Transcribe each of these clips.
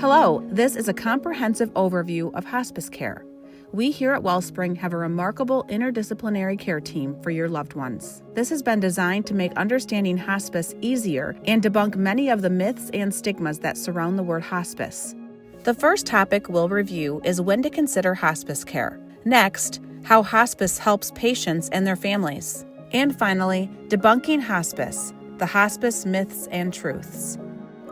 Hello, this is a comprehensive overview of hospice care. We here at Wellspring have a remarkable interdisciplinary care team for your loved ones. This has been designed to make understanding hospice easier and debunk many of the myths and stigmas that surround the word hospice. The first topic we'll review is when to consider hospice care. Next, how hospice helps patients and their families. And finally, debunking hospice, the hospice myths and truths.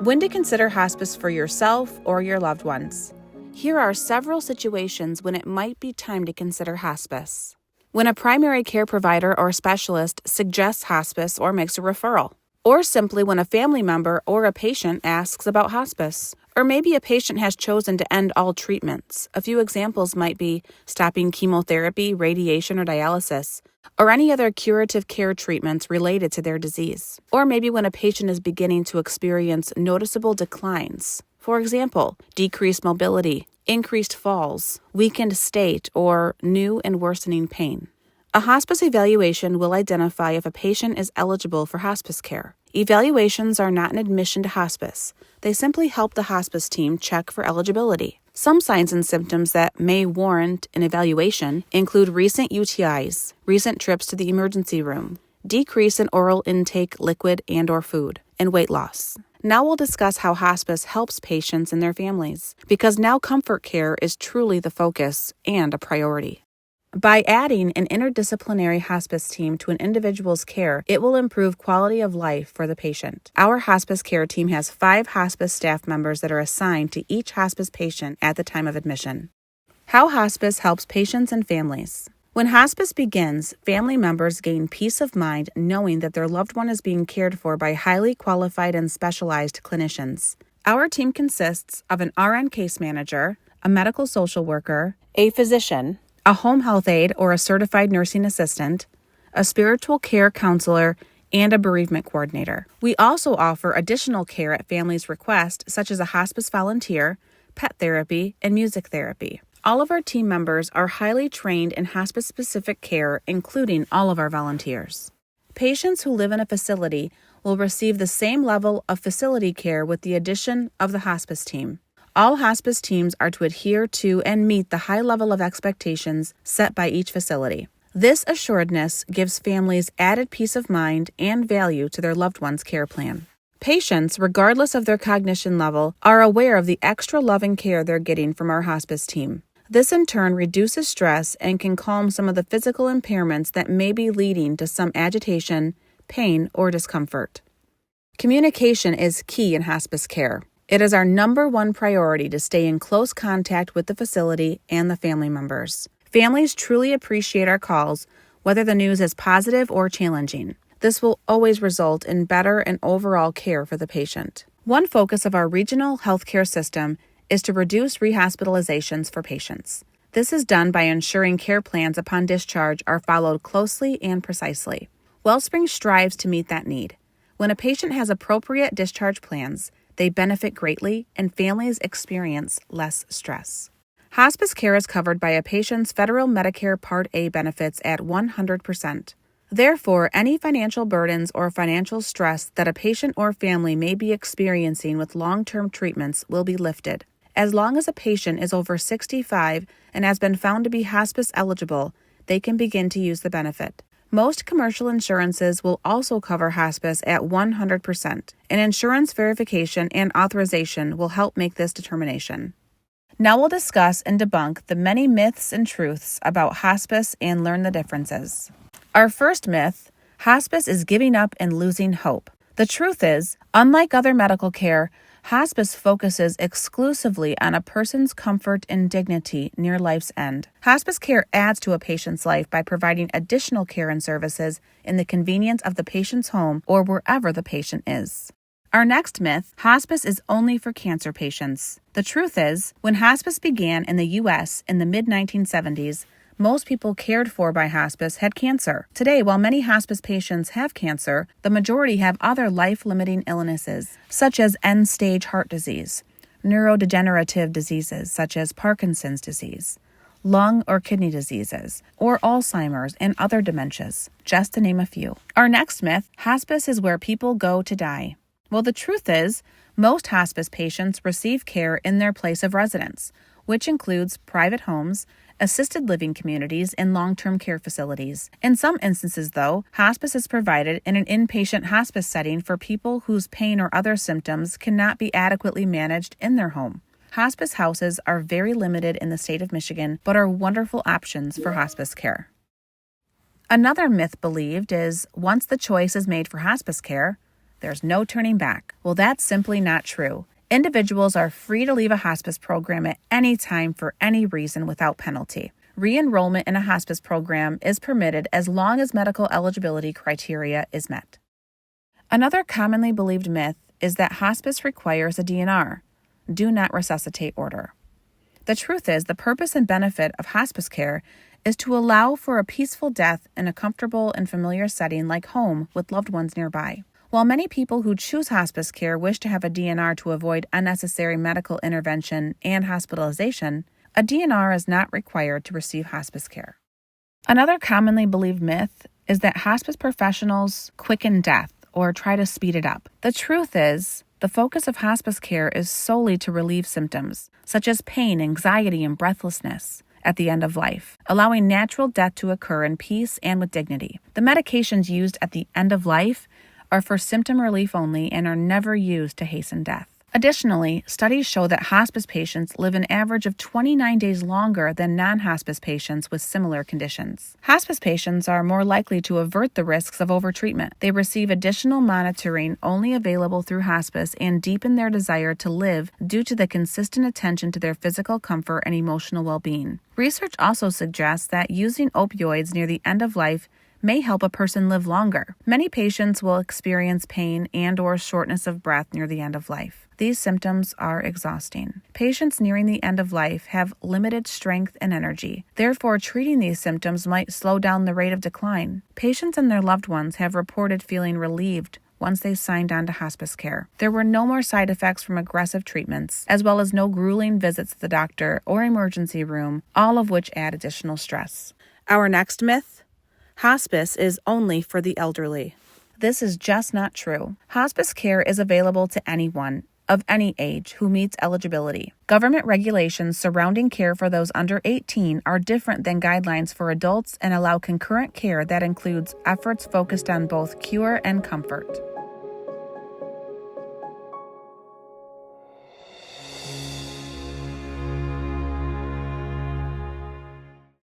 When to consider hospice for yourself or your loved ones. Here are several situations when it might be time to consider hospice. When a primary care provider or specialist suggests hospice or makes a referral. Or simply when a family member or a patient asks about hospice. Or maybe a patient has chosen to end all treatments. A few examples might be stopping chemotherapy, radiation, or dialysis, or any other curative care treatments related to their disease. Or maybe when a patient is beginning to experience noticeable declines. For example, decreased mobility, increased falls, weakened state, or new and worsening pain. A hospice evaluation will identify if a patient is eligible for hospice care. Evaluations are not an admission to hospice. They simply help the hospice team check for eligibility. Some signs and symptoms that may warrant an evaluation include recent UTIs, recent trips to the emergency room, decrease in oral intake, liquid and/or food, and weight loss. Now we'll discuss how hospice helps patients and their families, because now comfort care is truly the focus and a priority. By adding an interdisciplinary hospice team to an individual's care, it will improve quality of life for the patient. Our hospice care team has 5 hospice staff members that are assigned to each hospice patient at the time of admission. How hospice helps patients and families. When hospice begins, family members gain peace of mind knowing that their loved one is being cared for by highly qualified and specialized clinicians. Our team consists of an RN case manager, a medical social worker, a physician, a home health aide or a certified nursing assistant, a spiritual care counselor, and a bereavement coordinator. We also offer additional care at families' request, such as a hospice volunteer, pet therapy, and music therapy. All of our team members are highly trained in hospice-specific care, including all of our volunteers. Patients who live in a facility will receive the same level of facility care with the addition of the hospice team. All hospice teams are to adhere to and meet the high level of expectations set by each facility. This assuredness gives families added peace of mind and value to their loved one's care plan. Patients, regardless of their cognition level, are aware of the extra loving care they're getting from our hospice team. This in turn reduces stress and can calm some of the physical impairments that may be leading to some agitation, pain, or discomfort. Communication is key in hospice care. It is our number one priority to stay in close contact with the facility and the family members. Families truly appreciate our calls, whether the news is positive or challenging. This will always result in better and overall care for the patient. One focus of our regional healthcare system is to reduce rehospitalizations for patients. This is done by ensuring care plans upon discharge are followed closely and precisely. Wellspring strives to meet that need. When a patient has appropriate discharge plans, they benefit greatly and families experience less stress. Hospice care is covered by a patient's federal Medicare Part A benefits at 100%. Therefore, any financial burdens or financial stress that a patient or family may be experiencing with long-term treatments will be lifted. As long as a patient is over 65 and has been found to be hospice eligible, they can begin to use the benefit. Most commercial insurances will also cover hospice at 100%. An insurance verification and authorization will help make this determination. Now we'll discuss and debunk the many myths and truths about hospice and learn the differences. Our first myth, hospice is giving up and losing hope. The truth is, unlike other medical care, hospice focuses exclusively on a person's comfort and dignity near life's end. Hospice care adds to a patient's life by providing additional care and services in the convenience of the patient's home or wherever the patient is. Our next myth, hospice is only for cancer patients. The truth is, when hospice began in the U.S. in the mid-1970s, most people cared for by hospice had cancer. Today, while many hospice patients have cancer, the majority have other life-limiting illnesses, such as end-stage heart disease, neurodegenerative diseases such as Parkinson's disease, lung or kidney diseases, or Alzheimer's and other dementias, just to name a few. Our next myth, hospice is where people go to die. Well, the truth is, most hospice patients receive care in their place of residence, which includes private homes, assisted living communities, and long-term care facilities. In some instances, though, hospice is provided in an inpatient hospice setting for people whose pain or other symptoms cannot be adequately managed in their home. Hospice houses are very limited in the state of Michigan, but are wonderful options for hospice care. Another myth believed is, once the choice is made for hospice care, there's no turning back. Well, that's simply not true. Individuals are free to leave a hospice program at any time for any reason without penalty. Re-enrollment in a hospice program is permitted as long as medical eligibility criteria is met. Another commonly believed myth is that hospice requires a DNR, do not resuscitate order. The truth is, the purpose and benefit of hospice care is to allow for a peaceful death in a comfortable and familiar setting like home with loved ones nearby. While many people who choose hospice care wish to have a DNR to avoid unnecessary medical intervention and hospitalization, a DNR is not required to receive hospice care. Another commonly believed myth is that hospice professionals quicken death or try to speed it up. The truth is, the focus of hospice care is solely to relieve symptoms, such as pain, anxiety, and breathlessness at the end of life, allowing natural death to occur in peace and with dignity. The medications used at the end of life are for symptom relief only and are never used to hasten death. Additionally, studies show that hospice patients live an average of 29 days longer than non-hospice patients with similar conditions. Hospice patients are more likely to avert the risks of overtreatment. They receive additional monitoring only available through hospice and deepen their desire to live due to the consistent attention to their physical comfort and emotional well-being. Research also suggests that using opioids near the end of life may help a person live longer. Many patients will experience pain and/or shortness of breath near the end of life. These symptoms are exhausting. Patients nearing the end of life have limited strength and energy. Therefore, treating these symptoms might slow down the rate of decline. Patients and their loved ones have reported feeling relieved once they signed on to hospice care. There were no more side effects from aggressive treatments, as well as no grueling visits to the doctor or emergency room, all of which add additional stress. Our next myth: hospice is only for the elderly. This is just not true. Hospice care is available to anyone of any age who meets eligibility. Government regulations surrounding care for those under 18 are different than guidelines for adults and allow concurrent care that includes efforts focused on both cure and comfort.